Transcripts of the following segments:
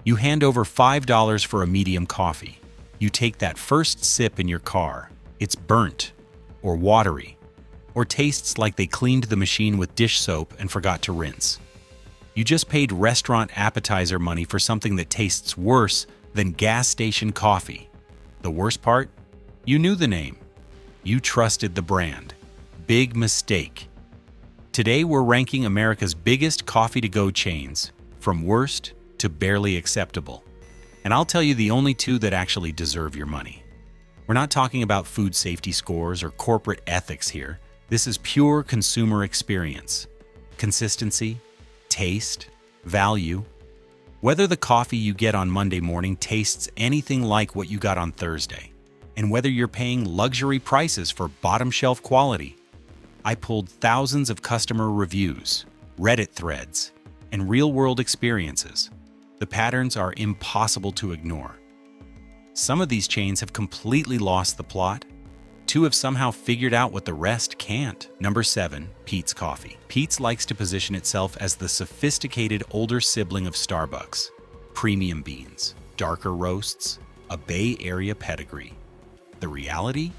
You hand over $5 for a medium coffee. You take that first sip in your car. It's burnt, or watery, or tastes like they cleaned the machine with dish soap and forgot to rinse. You just paid restaurant appetizer money for something that tastes worse than gas station coffee. The worst part? You knew the name. You trusted the brand. Big mistake. Today we're ranking America's biggest coffee-to-go chains, from worst to barely acceptable. And I'll tell you the only two that actually deserve your money. We're not talking about food safety scores or corporate ethics here. This is pure consumer experience. Consistency, taste, value. Whether the coffee you get on Monday morning tastes anything like what you got on Thursday, and whether you're paying luxury prices for bottom-shelf quality. I pulled thousands of customer reviews, Reddit threads, and real-world experiences. The patterns are impossible to ignore. Some of these chains have completely lost the plot. Two have somehow figured out what the rest can't. Number 7, Peet's Coffee. Peet's likes to position itself as the sophisticated older sibling of Starbucks. Premium beans, darker roasts, a Bay Area pedigree. The reality?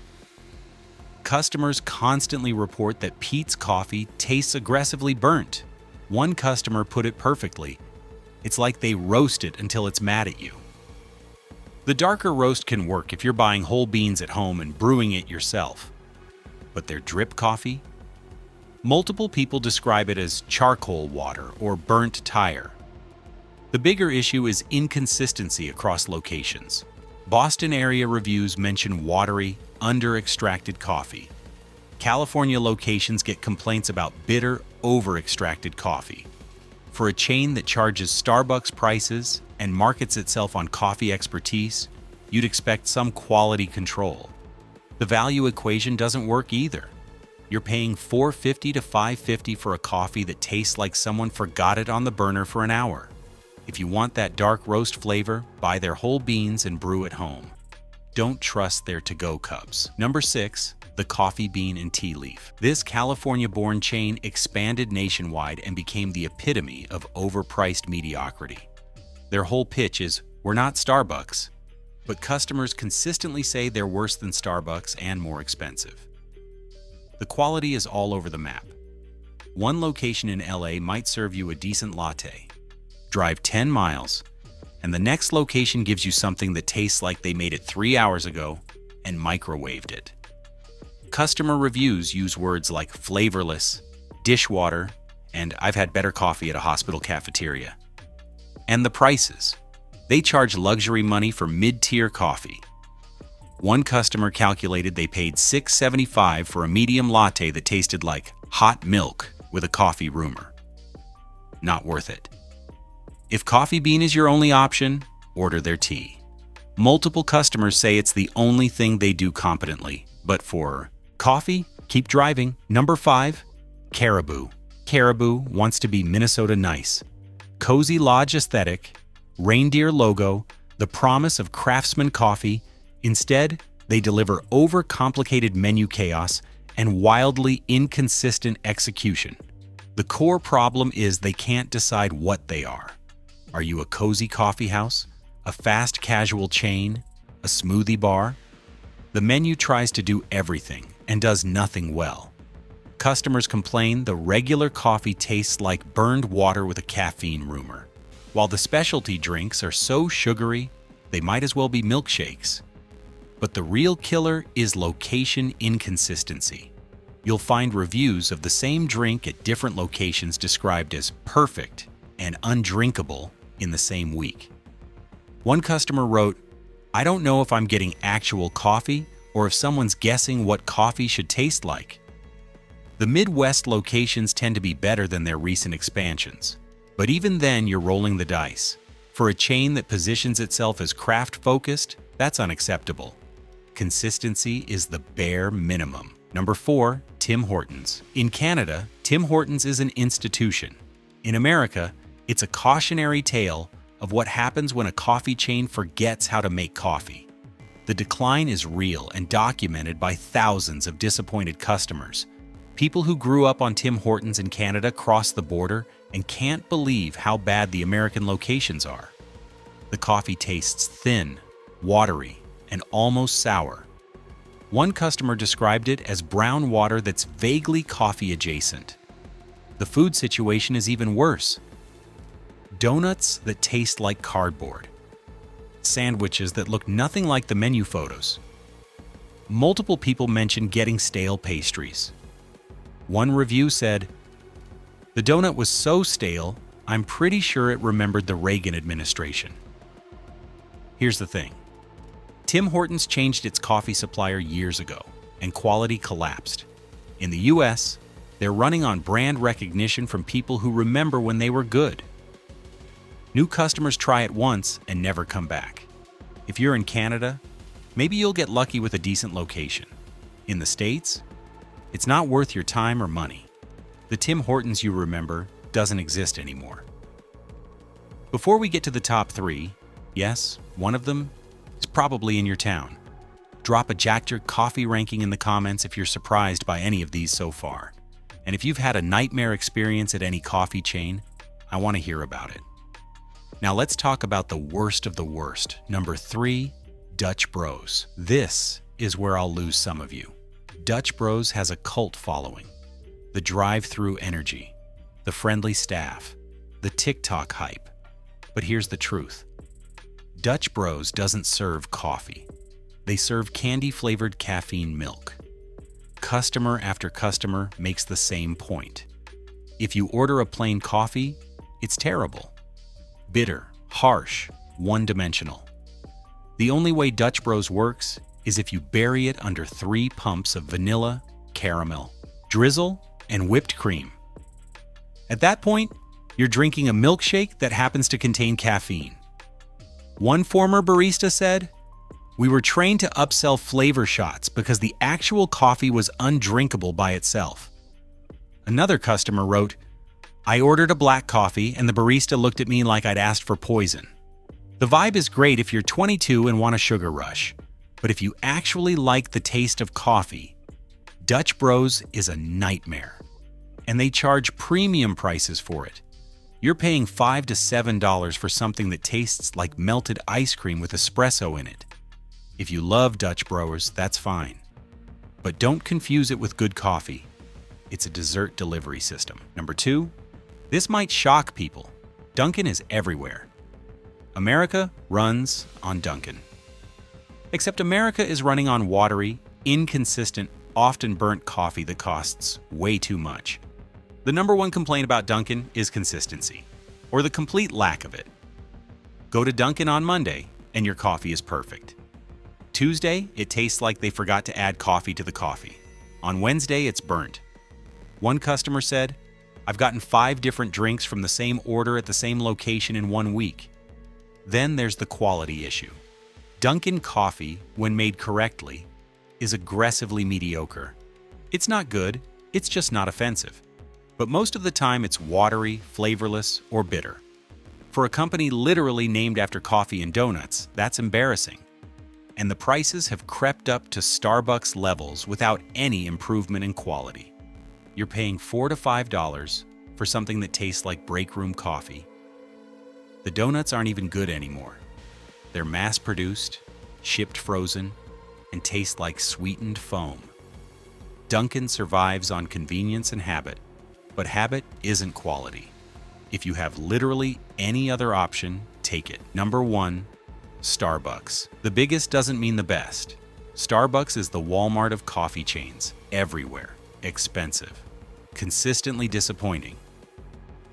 Customers constantly report that Peet's Coffee tastes aggressively burnt. One customer put it perfectly. It's like they roast it until it's mad at you. The darker roast can work if you're buying whole beans at home and brewing it yourself. But their drip coffee? Multiple people describe it as charcoal water or burnt tire. The bigger issue is inconsistency across locations. Boston area reviews mention watery, under-extracted coffee. California locations get complaints about bitter, over-extracted coffee. For a chain that charges Starbucks prices and markets itself on coffee expertise, you'd expect some quality control. The value equation doesn't work either. You're paying $4.50 to $5.50 for a coffee that tastes like someone forgot it on the burner for an hour. If you want that dark roast flavor, buy their whole beans and brew at home. Don't trust their to-go cups. Number 6, the Coffee Bean and Tea Leaf. This California-born chain expanded nationwide and became the epitome of overpriced mediocrity. Their whole pitch is, we're not Starbucks, but customers consistently say they're worse than Starbucks and more expensive. The quality is all over the map. One location in LA might serve you a decent latte. Drive 10 miles, and the next location gives you something that tastes like they made it 3 hours ago and microwaved it. Customer reviews use words like flavorless, dishwater, and I've had better coffee at a hospital cafeteria. And the prices. They charge luxury money for mid-tier coffee. One customer calculated they paid $6.75 for a medium latte that tasted like hot milk with a coffee rumor. Not worth it. If Coffee Bean is your only option, order their tea. Multiple customers say it's the only thing they do competently, but for coffee, keep driving. Number 5, Caribou. Caribou wants to be Minnesota nice. Cozy lodge aesthetic, reindeer logo, the promise of craftsman coffee. Instead, they deliver overcomplicated menu chaos and wildly inconsistent execution. The core problem is they can't decide what they are. Are you a cozy coffee house, a fast casual chain, a smoothie bar? The menu tries to do everything and does nothing well. Customers complain the regular coffee tastes like burned water with a caffeine rumor, while the specialty drinks are so sugary they might as well be milkshakes. But the real killer is location inconsistency. You'll find reviews of the same drink at different locations described as perfect and undrinkable in the same week. One customer wrote, "I don't know if I'm getting actual coffee or if someone's guessing what coffee should taste like." The Midwest locations tend to be better than their recent expansions, but even then you're rolling the dice. For a chain that positions itself as craft-focused, that's unacceptable. Consistency is the bare minimum. Number 4, Tim Hortons. In Canada, Tim Hortons is an institution. In America, it's a cautionary tale of what happens when a coffee chain forgets how to make coffee. The decline is real and documented by thousands of disappointed customers. People who grew up on Tim Hortons in Canada cross the border and can't believe how bad the American locations are. The coffee tastes thin, watery, and almost sour. One customer described it as brown water that's vaguely coffee adjacent. The food situation is even worse. Donuts that taste like cardboard. Sandwiches that look nothing like the menu photos. Multiple people mentioned getting stale pastries. One review said, "The donut was so stale, I'm pretty sure it remembered the Reagan administration." Here's the thing. Tim Hortons changed its coffee supplier years ago, and quality collapsed. In the US, they're running on brand recognition from people who remember when they were good. New customers try it once and never come back. If you're in Canada, maybe you'll get lucky with a decent location. In the States, it's not worth your time or money. The Tim Hortons you remember doesn't exist anymore. Before we get to the top 3, yes, one of them is probably in your town. Drop a Jack Jerk coffee ranking in the comments if you're surprised by any of these so far. And if you've had a nightmare experience at any coffee chain, I want to hear about it. Now let's talk about the worst of the worst. Number 3, Dutch Bros. This is where I'll lose some of you. Dutch Bros has a cult following. The drive-through energy, the friendly staff, the TikTok hype. But here's the truth. Dutch Bros doesn't serve coffee. They serve candy-flavored caffeine milk. Customer after customer makes the same point. If you order a plain coffee, it's terrible. Bitter, harsh, one-dimensional. The only way Dutch Bros works is if you bury it under 3 pumps of vanilla, caramel, drizzle, and whipped cream. At that point, you're drinking a milkshake that happens to contain caffeine. One former barista said, "We were trained to upsell flavor shots because the actual coffee was undrinkable by itself." Another customer wrote, "I ordered a black coffee and the barista looked at me like I'd asked for poison." The vibe is great if you're 22 and want a sugar rush, but if you actually like the taste of coffee, Dutch Bros is a nightmare. And they charge premium prices for it. You're paying $5 to $7 for something that tastes like melted ice cream with espresso in it. If you love Dutch Bros, that's fine. But don't confuse it with good coffee. It's a dessert delivery system. Number 2, this might shock people. Dunkin' is everywhere. America runs on Dunkin'. Except America is running on watery, inconsistent, often burnt coffee that costs way too much. The number one complaint about Dunkin' is consistency, or the complete lack of it. Go to Dunkin' on Monday, and your coffee is perfect. Tuesday, it tastes like they forgot to add coffee to the coffee. On Wednesday, it's burnt. One customer said, "I've gotten 5 different drinks from the same order at the same location in 1 week." Then there's the quality issue. Dunkin' coffee, when made correctly, is aggressively mediocre. It's not good, it's just not offensive. But most of the time it's watery, flavorless, or bitter. For a company literally named after coffee and donuts, that's embarrassing. And the prices have crept up to Starbucks levels without any improvement in quality. You're paying $4 to $5 for something that tastes like break room coffee. The donuts aren't even good anymore. They're mass-produced, shipped frozen, and taste like sweetened foam. Dunkin' survives on convenience and habit, but habit isn't quality. If you have literally any other option, take it. Number 1, Starbucks. The biggest doesn't mean the best. Starbucks is the Walmart of coffee chains, everywhere, expensive, consistently disappointing.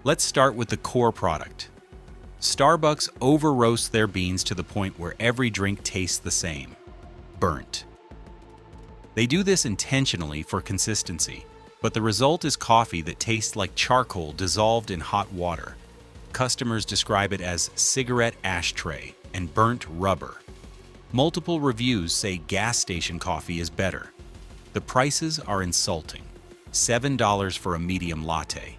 Let's start with the core product. Starbucks over-roasts their beans to the point where every drink tastes the same. Burnt. They do this intentionally for consistency, but the result is coffee that tastes like charcoal dissolved in hot water. Customers describe it as cigarette ashtray and burnt rubber. Multiple reviews say gas station coffee is better. The prices are insulting. $7 for a medium latte,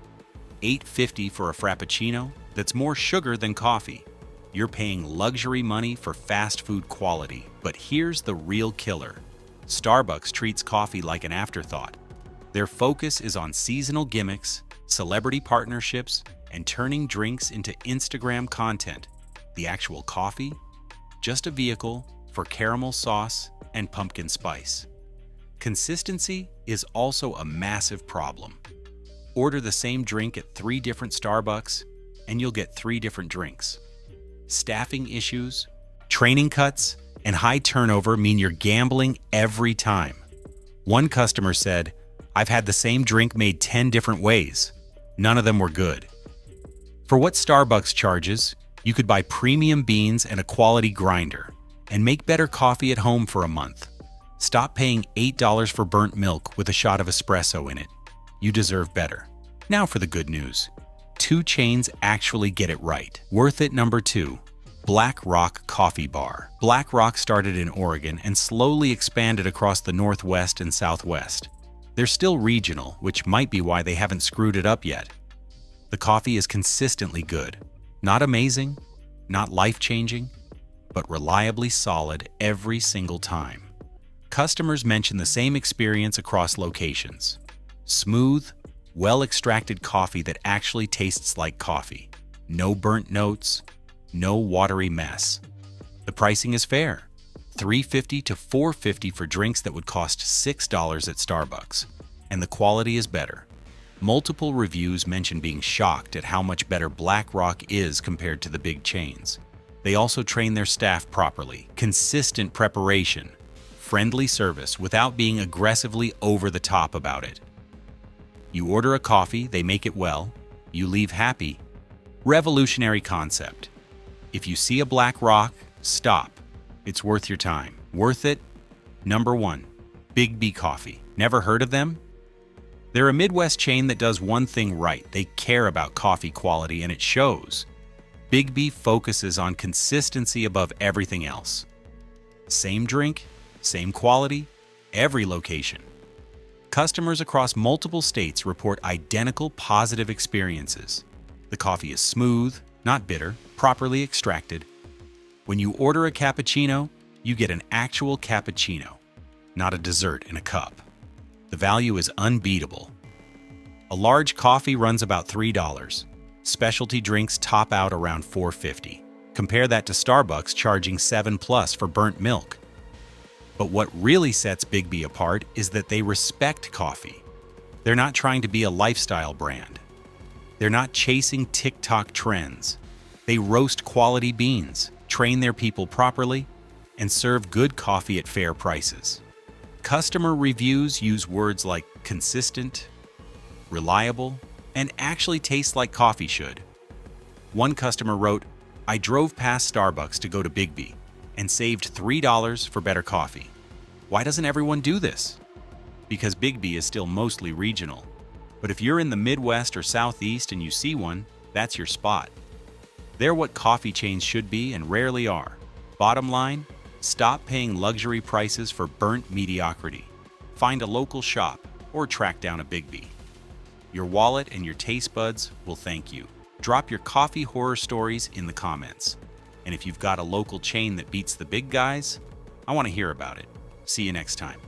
$8.50 for a frappuccino that's more sugar than coffee. You're paying luxury money for fast food quality. But here's the real killer. Starbucks treats coffee like an afterthought. Their focus is on seasonal gimmicks, celebrity partnerships, and turning drinks into Instagram content. The actual coffee? Just a vehicle for caramel sauce and pumpkin spice. Consistency is also a massive problem. Order the same drink at 3 different Starbucks, and you'll get 3 different drinks. Staffing issues, training cuts, and high turnover mean you're gambling every time. One customer said, "I've had the same drink made 10 different ways. None of them were good." For what Starbucks charges, you could buy premium beans and a quality grinder, and make better coffee at home for a month. Stop paying $8 for burnt milk with a shot of espresso in it. You deserve better. Now for the good news. 2 chains actually get it right. Worth it number 2. Black Rock Coffee Bar. Black Rock started in Oregon and slowly expanded across the Northwest and Southwest. They're still regional, which might be why they haven't screwed it up yet. The coffee is consistently good. Not amazing, not life-changing, but reliably solid every single time. Customers mention the same experience across locations. Smooth, well-extracted coffee that actually tastes like coffee. No burnt notes, no watery mess. The pricing is fair. $3.50 to $4.50 for drinks that would cost $6 at Starbucks. And the quality is better. Multiple reviews mention being shocked at how much better Black Rock is compared to the big chains. They also train their staff properly, consistent preparation, friendly service without being aggressively over the top about it. You order a coffee, they make it well, you leave happy. Revolutionary concept. If you see a Black Rock, stop. It's worth your time. Worth it? Number 1. Biggby Coffee. Never heard of them? They're a Midwest chain that does one thing right. They care about coffee quality, and it shows. Biggby focuses on consistency above everything else. Same drink, same quality, every location. Customers across multiple states report identical positive experiences. The coffee is smooth, not bitter, properly extracted. When you order a cappuccino, you get an actual cappuccino, not a dessert in a cup. The value is unbeatable. A large coffee runs about $3. Specialty drinks top out around $4.50. Compare that to Starbucks charging $7+ for burnt milk. But what really sets Biggby apart is that they respect coffee. They're not trying to be a lifestyle brand. They're not chasing TikTok trends. They roast quality beans, train their people properly, and serve good coffee at fair prices. Customer reviews use words like consistent, reliable, and actually taste like coffee should. One customer wrote, "I drove past Starbucks to go to Biggby and saved $3 for better coffee. Why doesn't everyone do this?" Because Biggby is still mostly regional. But if you're in the Midwest or Southeast and you see one, that's your spot. They're what coffee chains should be and rarely are. Bottom line, stop paying luxury prices for burnt mediocrity. Find a local shop or track down a Biggby. Your wallet and your taste buds will thank you. Drop your coffee horror stories in the comments. And if you've got a local chain that beats the big guys, I want to hear about it. See you next time.